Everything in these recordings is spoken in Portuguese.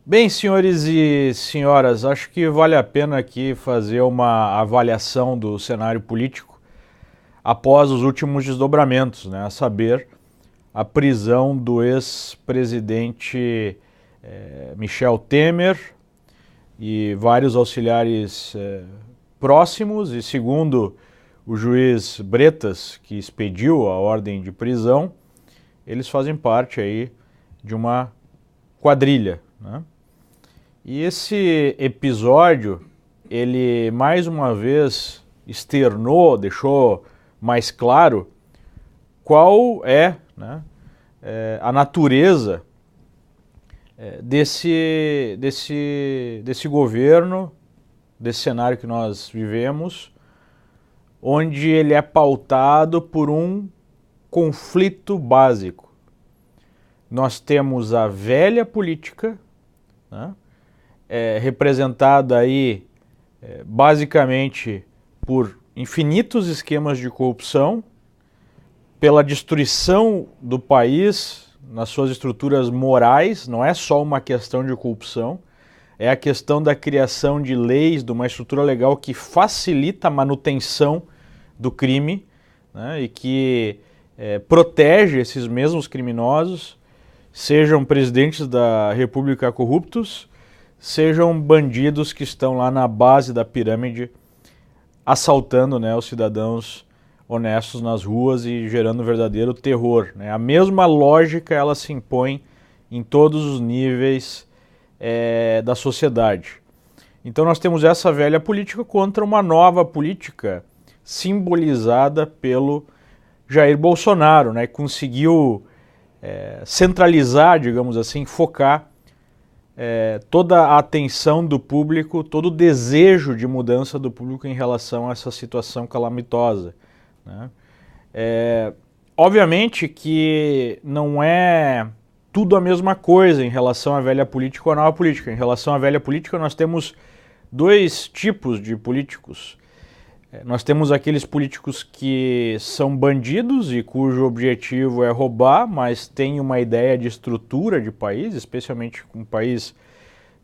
Bem, senhores e senhoras, acho que vale a pena aqui fazer uma avaliação do cenário político após os últimos desdobramentos, né? A saber, a prisão do ex-presidente Michel Temer e vários auxiliares próximos, e segundo o juiz Bretas, que expediu a ordem de prisão, eles fazem parte aí de uma quadrilha, né? E esse episódio, ele mais uma vez externou, deixou mais claro qual é, né, a natureza desse governo, desse cenário que nós vivemos, onde ele é pautado por um conflito básico. Nós temos a velha política, né, representada aí basicamente por infinitos esquemas de corrupção, pela destruição do país nas suas estruturas morais. Não é só uma questão de corrupção, é a questão da criação de leis, de uma estrutura legal que facilita a manutenção do crime, né, e que protege esses mesmos criminosos, sejam presidentes da República corruptos, sejam bandidos que estão lá na base da pirâmide assaltando, né, os cidadãos honestos nas ruas e gerando verdadeiro terror, né? A mesma lógica ela se impõe em todos os níveis da sociedade. Então nós temos essa velha política contra uma nova política simbolizada pelo Jair Bolsonaro, né? Conseguiu centralizar, digamos assim, focar toda a atenção do público, todo o desejo de mudança do público em relação a essa situação calamitosa, né? Obviamente que não é tudo a mesma coisa em relação à velha política ou à nova política. Em relação à velha política, nós temos dois tipos de políticos. Nós temos aqueles políticos que são bandidos e cujo objetivo é roubar, mas tem uma ideia de estrutura de país, especialmente um país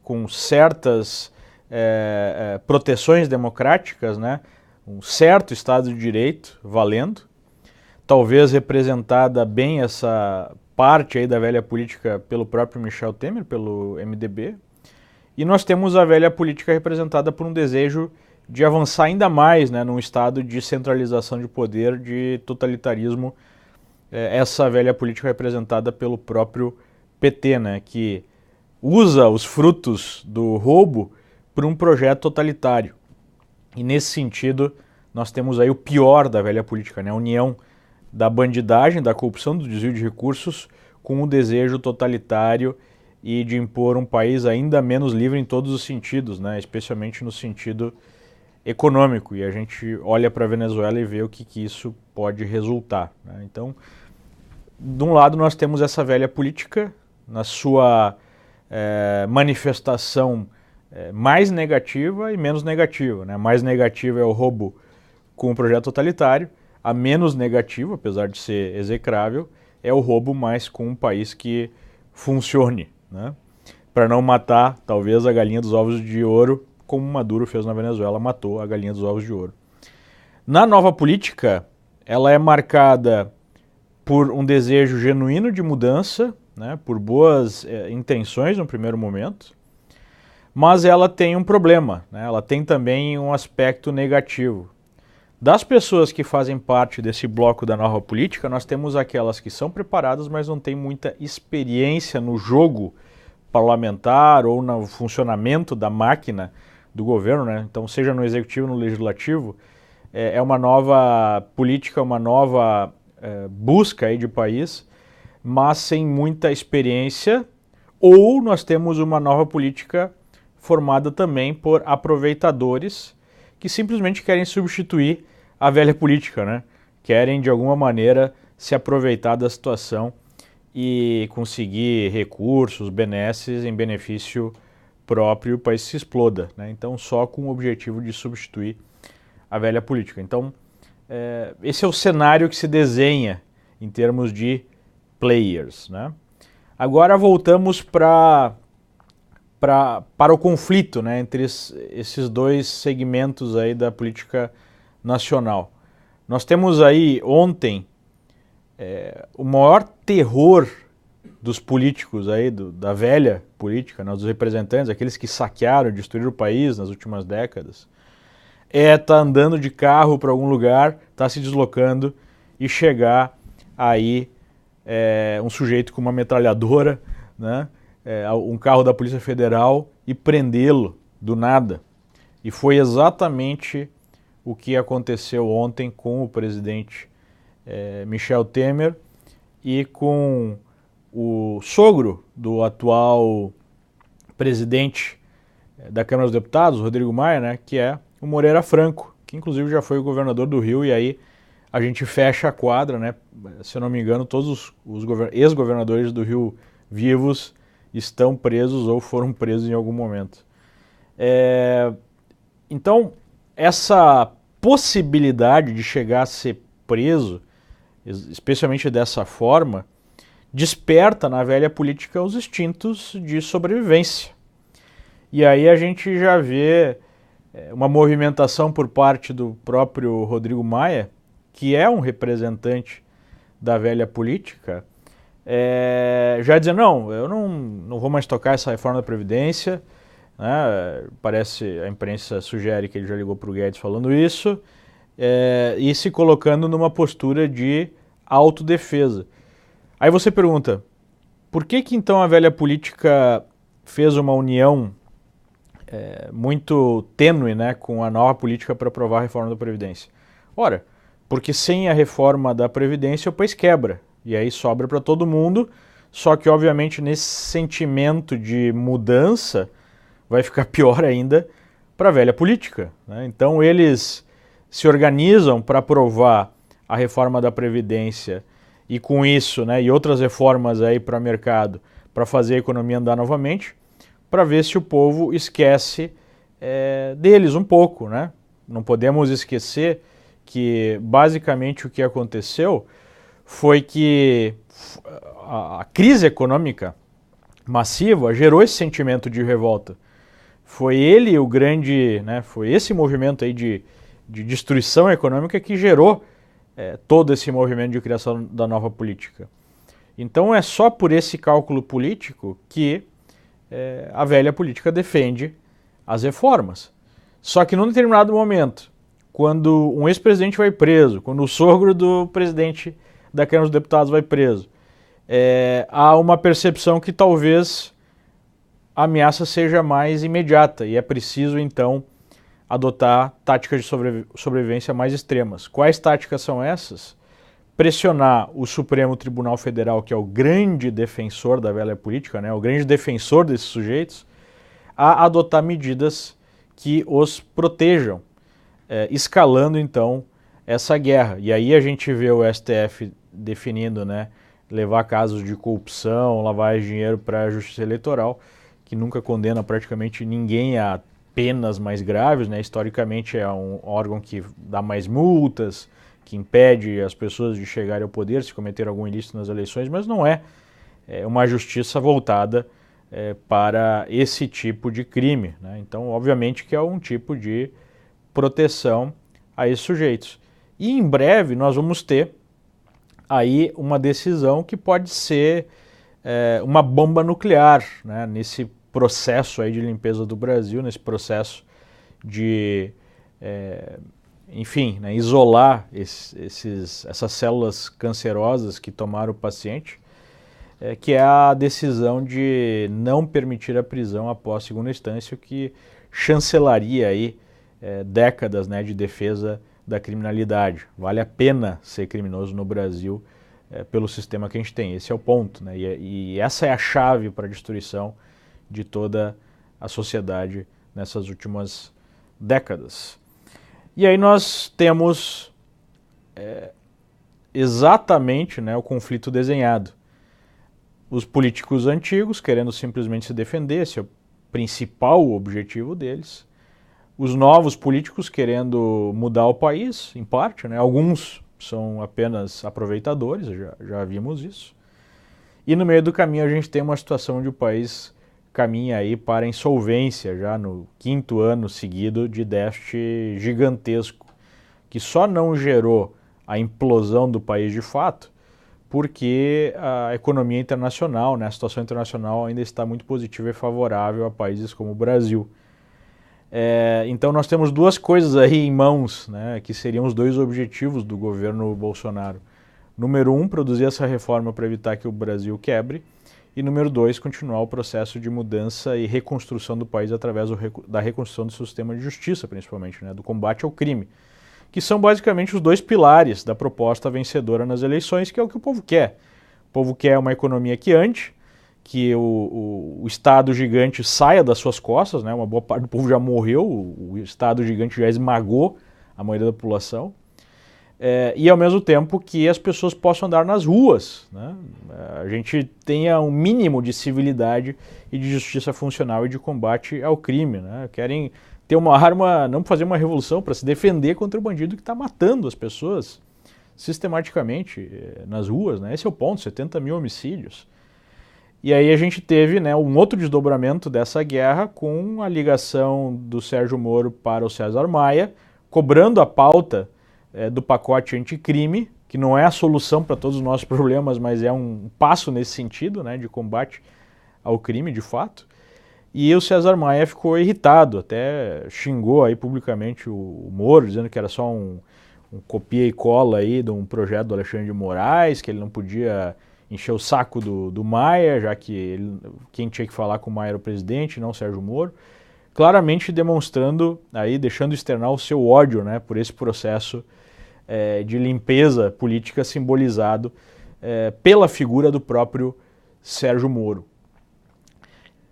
com certas proteções democráticas, né? Um certo Estado de Direito valendo, talvez representada bem essa parte aí da velha política pelo próprio Michel Temer, pelo MDB, e nós temos a velha política representada por um desejo de avançar ainda mais, né, num estado de centralização de poder, de totalitarismo, essa velha política representada pelo próprio PT, né, que usa os frutos do roubo para um projeto totalitário. E nesse sentido, nós temos aí o pior da velha política, né, a união da bandidagem, da corrupção, do desvio de recursos, com o desejo totalitário e de impor um país ainda menos livre em todos os sentidos, né, especialmente no sentido econômico, e a gente olha para a Venezuela e vê o que isso pode resultar, né? Então, de um lado nós temos essa velha política na sua manifestação mais negativa e menos negativa, né? A mais negativa é o roubo com o projeto totalitário, a menos negativa, apesar de ser execrável, é o roubo mais com um país que funcione, né? Para não matar, talvez, a galinha dos ovos de ouro, como Maduro fez na Venezuela, matou a galinha dos ovos de ouro. Na nova política, ela é marcada por um desejo genuíno de mudança, né, por boas intenções no primeiro momento, mas ela tem um problema, né, ela tem também um aspecto negativo. Das pessoas que fazem parte desse bloco da nova política, nós temos aquelas que são preparadas, mas não têm muita experiência no jogo parlamentar ou no funcionamento da máquina do governo, né? Então, seja no executivo ou no legislativo, é uma nova política, uma nova busca aí de país, mas sem muita experiência, ou nós temos uma nova política formada também por aproveitadores que simplesmente querem substituir a velha política, né? Querem, de alguma maneira, se aproveitar da situação e conseguir recursos, benesses em benefício próprio, o país se exploda, né? Então, só com o objetivo de substituir a velha política. Então, esse é o cenário que se desenha em termos de players, né? Agora voltamos para para o conflito, né, entre esses dois segmentos aí da política nacional. Nós temos aí ontem o maior terror dos políticos aí, da velha política, né, dos representantes, aqueles que saquearam, destruíram o país nas últimas décadas, tá andando de carro para algum lugar, tá se deslocando e chegar aí um sujeito com uma metralhadora, né, um carro da Polícia Federal e prendê-lo do nada. E foi exatamente o que aconteceu ontem com o presidente Michel Temer e com o sogro do atual presidente da Câmara dos Deputados, Rodrigo Maia, né, que é o Moreira Franco, que inclusive já foi o governador do Rio, e aí a gente fecha a quadra, né? Se eu não me engano, todos os ex-governadores do Rio vivos estão presos ou foram presos em algum momento. Então, essa possibilidade de chegar a ser preso, especialmente dessa forma, desperta na velha política os instintos de sobrevivência. E aí a gente já vê uma movimentação por parte do próprio Rodrigo Maia, que é um representante da velha política, já dizendo, não, eu não vou mais tocar essa reforma da Previdência, né? Parece, a imprensa sugere que ele já ligou para o Guedes falando isso, e se colocando numa postura de autodefesa. Aí você pergunta, por que então a velha política fez uma união muito tênue, né, com a nova política para aprovar a reforma da Previdência? Ora, porque sem a reforma da Previdência o país quebra, e aí sobra para todo mundo, só que obviamente nesse sentimento de mudança vai ficar pior ainda para a velha política, né? Então eles se organizam para aprovar a reforma da Previdência e com isso, né, e outras reformas aí para o mercado, para fazer a economia andar novamente, para ver se o povo esquece deles um pouco, né? Não podemos esquecer que basicamente o que aconteceu foi que a crise econômica massiva gerou esse sentimento de revolta. Foi ele o grande, né, foi esse movimento aí de destruição econômica que gerou todo esse movimento de criação da nova política. Então é só por esse cálculo político que a velha política defende as reformas. Só que num determinado momento, quando um ex-presidente vai preso, quando o sogro do presidente da Câmara dos Deputados vai preso, há uma percepção que talvez a ameaça seja mais imediata e é preciso então adotar táticas de sobrevivência mais extremas. Quais táticas são essas? Pressionar o Supremo Tribunal Federal, que é o grande defensor da velha política, né, o grande defensor desses sujeitos, a adotar medidas que os protejam, escalando então essa guerra. E aí a gente vê o STF definindo, né, levar casos de corrupção, lavagem de dinheiro para a justiça eleitoral, que nunca condena praticamente ninguém a penas mais graves, né? Historicamente é um órgão que dá mais multas, que impede as pessoas de chegarem ao poder se cometer algum ilícito nas eleições, mas não é uma justiça voltada para esse tipo de crime, né? Então, obviamente que é um tipo de proteção a esses sujeitos. E em breve nós vamos ter aí uma decisão que pode ser uma bomba nuclear, né, nesse processo aí de limpeza do Brasil, nesse processo de, enfim, né, isolar essas células cancerosas que tomaram o paciente, que é a decisão de não permitir a prisão após segunda instância, o que chancelaria aí décadas, né, de defesa da criminalidade. Vale a pena ser criminoso no Brasil pelo sistema que a gente tem. Esse é o ponto, né? E essa é a chave para a destruição de toda a sociedade nessas últimas décadas. E aí nós temos exatamente, né, o conflito desenhado. Os políticos antigos querendo simplesmente se defender, esse é o principal objetivo deles. Os novos políticos querendo mudar o país, em parte, né? Alguns são apenas aproveitadores, já vimos isso. E no meio do caminho a gente tem uma situação onde o país caminha aí para insolvência já no 5º ano seguido de déficit gigantesco, que só não gerou a implosão do país de fato, porque a economia internacional, né, a situação internacional ainda está muito positiva e favorável a países como o Brasil. Então nós temos duas coisas aí em mãos, né, que seriam os dois objetivos do governo Bolsonaro. Número 1, produzir essa reforma para evitar que o Brasil quebre. E número 2, continuar o processo de mudança e reconstrução do país através da reconstrução do sistema de justiça, principalmente, né, do combate ao crime, que são basicamente os dois pilares da proposta vencedora nas eleições, que é o que o povo quer. O povo quer uma economia que ande, que o Estado gigante saia das suas costas, né, uma boa parte do povo já morreu, o Estado gigante já esmagou a maioria da população. E ao mesmo tempo que as pessoas possam andar nas ruas, né? A gente tenha um mínimo de civilidade e de justiça funcional e de combate ao crime, né? Querem ter uma arma, não fazer uma revolução, para se defender contra o bandido que está matando as pessoas sistematicamente nas ruas, né? Esse é o ponto, 70 mil homicídios. E aí a gente teve, né, um outro desdobramento dessa guerra com a ligação do Sérgio Moro para o César Maia, cobrando a pauta do pacote anticrime, que não é a solução para todos os nossos problemas, mas é um passo nesse sentido, né, de combate ao crime, de fato. E o César Maia ficou irritado, até xingou aí publicamente o Moro, dizendo que era só um copia e cola aí de um projeto do Alexandre de Moraes, que ele não podia encher o saco do Maia, já que quem tinha que falar com o Maia era o presidente, não o Sérgio Moro. Claramente demonstrando, aí, deixando externar o seu ódio, né, por esse processo de limpeza política simbolizado pela figura do próprio Sérgio Moro.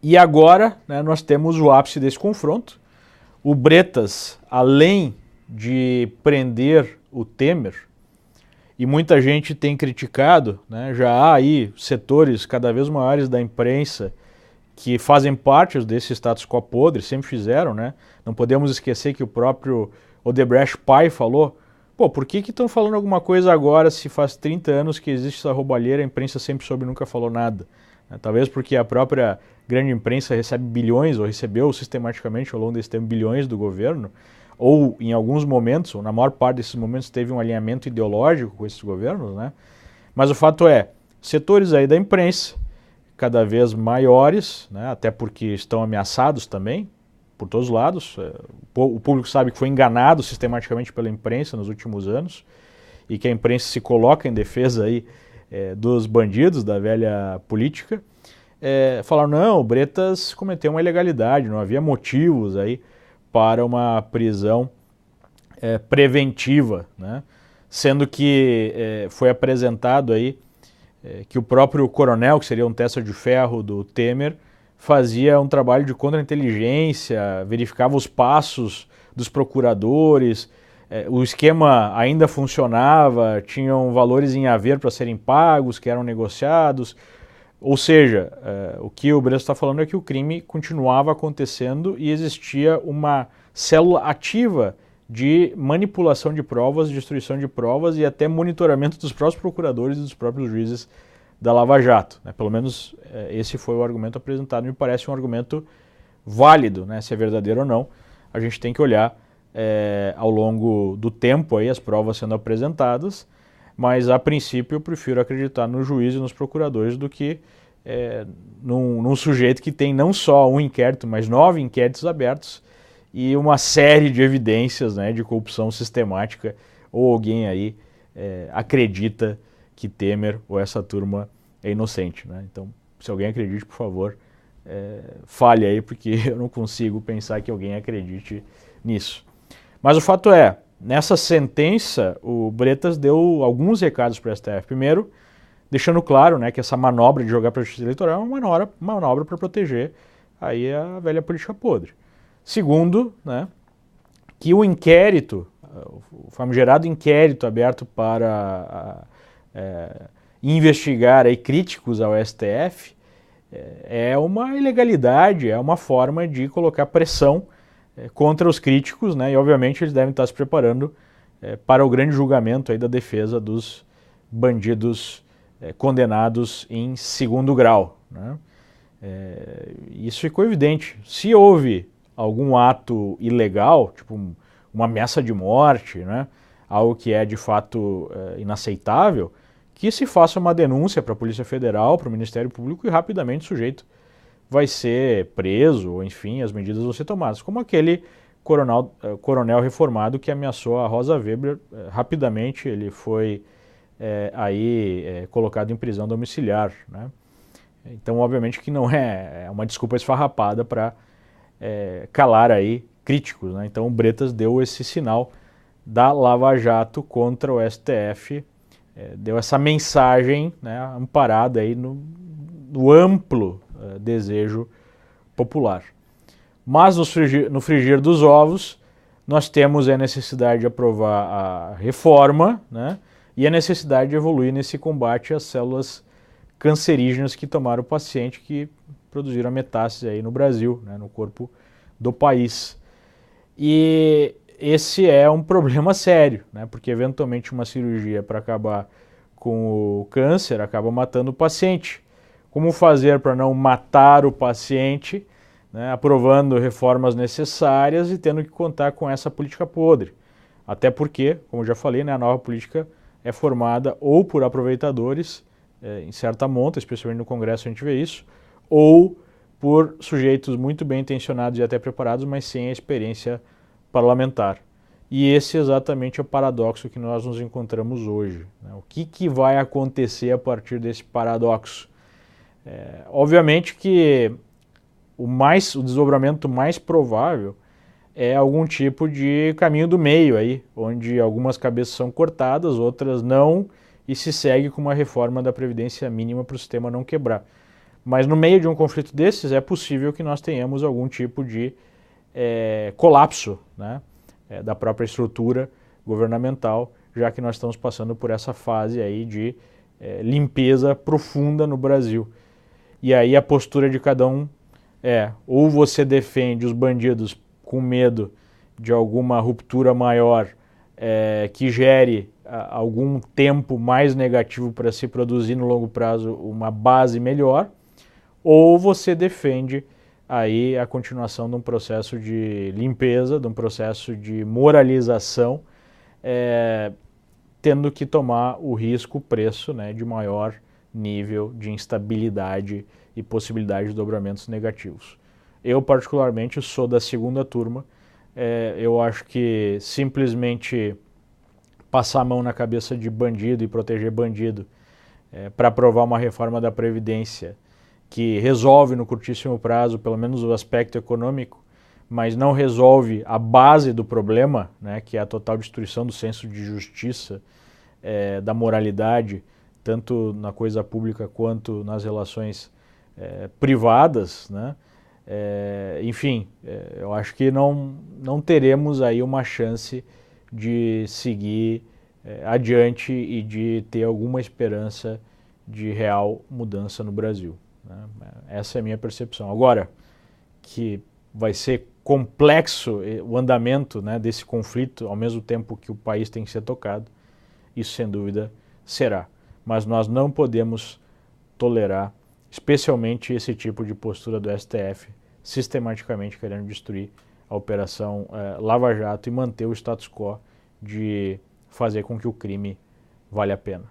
E agora, né, nós temos o ápice desse confronto. O Bretas, além de prender o Temer, e muita gente tem criticado, né, já há aí setores cada vez maiores da imprensa que fazem parte desse status quo podre, sempre fizeram, né? Não podemos esquecer que o próprio Odebrecht pai falou, pô, por que estão falando alguma coisa agora se faz 30 anos que existe essa roubalheira, a imprensa sempre soube e nunca falou nada? Talvez porque a própria grande imprensa recebe bilhões, ou recebeu sistematicamente ao longo desse tempo bilhões do governo, ou em alguns momentos, ou na maior parte desses momentos, teve um alinhamento ideológico com esses governos, né? Mas o fato é, setores aí da imprensa, cada vez maiores, né, até porque estão ameaçados também, por todos os lados. O público sabe que foi enganado sistematicamente pela imprensa nos últimos anos e que a imprensa se coloca em defesa aí, dos bandidos, da velha política. Falaram, não, o Bretas cometeu uma ilegalidade, não havia motivos aí para uma prisão preventiva, né, sendo que foi apresentado aí que o próprio coronel, que seria um testa de ferro do Temer, fazia um trabalho de contra-inteligência, verificava os passos dos procuradores, o esquema ainda funcionava, tinham valores em haver para serem pagos, que eram negociados. Ou seja, o que o Bretas está falando é que o crime continuava acontecendo e existia uma célula ativa de manipulação de provas, destruição de provas e até monitoramento dos próprios procuradores e dos próprios juízes da Lava Jato, né? Pelo menos esse foi o argumento apresentado, me parece um argumento válido, né? Se é verdadeiro ou não, a gente tem que olhar ao longo do tempo aí as provas sendo apresentadas, mas a princípio eu prefiro acreditar no juiz e nos procuradores do que num sujeito que tem não só um inquérito, mas 9 inquéritos abertos e uma série de evidências, né, de corrupção sistemática, ou alguém aí acredita que Temer ou essa turma é inocente, né? Então, se alguém acredite, por favor, fale aí, porque eu não consigo pensar que alguém acredite nisso. Mas o fato é, nessa sentença, o Bretas deu alguns recados para o STF. Primeiro, deixando claro, né, que essa manobra de jogar para a Justiça Eleitoral é uma manobra para proteger aí a velha política podre. Segundo, né, que o inquérito, o famigerado inquérito aberto para investigar aí críticos ao STF, é uma ilegalidade, é uma forma de colocar pressão contra os críticos, né, e obviamente eles devem estar se preparando para o grande julgamento aí da defesa dos bandidos condenados em segundo grau, né. Isso ficou evidente. Se houve algum ato ilegal, tipo uma ameaça de morte, né, algo que é de fato inaceitável, que se faça uma denúncia para a Polícia Federal, para o Ministério Público e rapidamente o sujeito vai ser preso, ou enfim, as medidas vão ser tomadas. Como aquele coronel reformado que ameaçou a Rosa Weber, rapidamente ele foi colocado em prisão domiciliar, né? Então, obviamente que não é uma desculpa esfarrapada para calar aí críticos, né? Então, o Bretas deu esse sinal da Lava Jato contra o STF, deu essa mensagem, né, amparada aí no amplo desejo popular. Mas no frigir dos ovos, nós temos a necessidade de aprovar a reforma, né, e a necessidade de evoluir nesse combate às células cancerígenas que tomaram o paciente, que produziram a metástase aí no Brasil, né, no corpo do país. E esse é um problema sério, né, porque eventualmente uma cirurgia para acabar com o câncer acaba matando o paciente. Como fazer para não matar o paciente, né, aprovando reformas necessárias e tendo que contar com essa política podre? Até porque, como já falei, né, a nova política é formada ou por aproveitadores, em certa monta, especialmente no Congresso a gente vê isso, ou por sujeitos muito bem intencionados e até preparados, mas sem a experiência parlamentar. E esse é exatamente o paradoxo que nós nos encontramos hoje, né? O que vai acontecer a partir desse paradoxo? Obviamente que o desdobramento mais provável é algum tipo de caminho do meio aí, onde algumas cabeças são cortadas, outras não, e se segue com uma reforma da Previdência mínima para o sistema não quebrar. Mas no meio de um conflito desses é possível que nós tenhamos algum tipo de colapso, né, da própria estrutura governamental, já que nós estamos passando por essa fase aí de limpeza profunda no Brasil. E aí a postura de cada um ou você defende os bandidos com medo de alguma ruptura maior que gere algum tempo mais negativo para se produzir no longo prazo uma base melhor, ou você defende aí a continuação de um processo de limpeza, de um processo de moralização, tendo que tomar o risco, o preço, né, de maior nível de instabilidade e possibilidade de dobramentos negativos. Eu, particularmente, sou da segunda turma. Eu acho que simplesmente passar a mão na cabeça de bandido e proteger bandido para aprovar uma reforma da Previdência que resolve no curtíssimo prazo, pelo menos o aspecto econômico, mas não resolve a base do problema, né, que é a total destruição do senso de justiça, da moralidade, tanto na coisa pública quanto nas relações privadas, né? Enfim, eu acho que não teremos aí uma chance de seguir adiante e de ter alguma esperança de real mudança no Brasil, né? Essa é a minha percepção. Agora, que vai ser complexo o andamento, né, desse conflito, ao mesmo tempo que o país tem que ser tocado, isso sem dúvida será. Mas nós não podemos tolerar, especialmente esse tipo de postura do STF, sistematicamente querendo destruir a operação Lava Jato e manter o status quo de fazer com que o crime valha a pena.